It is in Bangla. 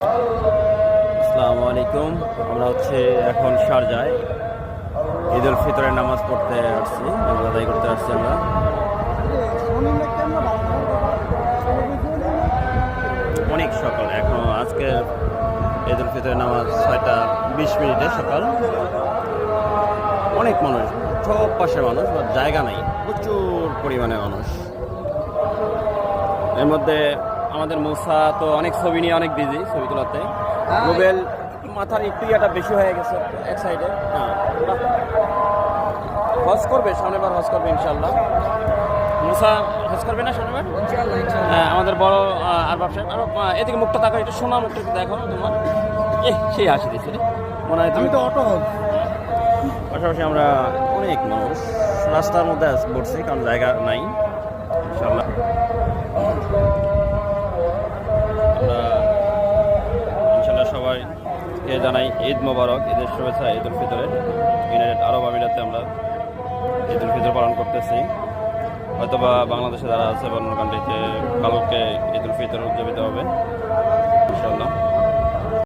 আসসালামু আলাইকুম। আমরা এখন শারজায় ঈদ উল ফিতরের নামাজ পড়তে আসছি, আদায় করতে আসছি আমরা। অনেক সকাল, এখন আজকে ঈদ উল ফিতরের নামাজ 6:20 সকাল। অনেক মানুষ, সব পাশে মানুষ, জায়গা নাই, প্রচুর পরিমাণে মানুষ। এর মধ্যে আমাদের মুসা তো অনেক ছবি নিয়ে অনেক বিজি, ছবি তোলাতে। মোবাইল মাথার একটু ইয়াটা বেশি হয়ে গেছে এক সাইডে। হ্যাঁ, হজ করবে, সামনেবার হজ করবে ইনশাল্লাহ। মুসা হজ করবে না সামনেবার? হ্যাঁ, আমাদের বড় আর ব্যবসায়ী। আর এদিকে মুখটা তাকাও, একটু সোনা মুখটা একটু দেখো তোমার। সেই হাসি দিচ্ছে মনে হয় তুমি তো অটো। পাশাপাশি আমরা অনেক মানুষ রাস্তার মধ্যে বসছি, কারণ জায়গা নাই। ইনশাল্লাহ সবাইকে জানাই ঈদ মোবারক, ঈদের শুভেচ্ছা, ঈদ উল ফিতরের। ইউনাইটেড আরব আমিরাতে আমরা ঈদ উল ফিতর পালন করতেছি। হয়তোবা বাংলাদেশে যারা আছে বা অন্য কান্ট্রিতে কালকে ঈদ উল ফিতর উদযাপিত হবে ইনশাল্লাহ।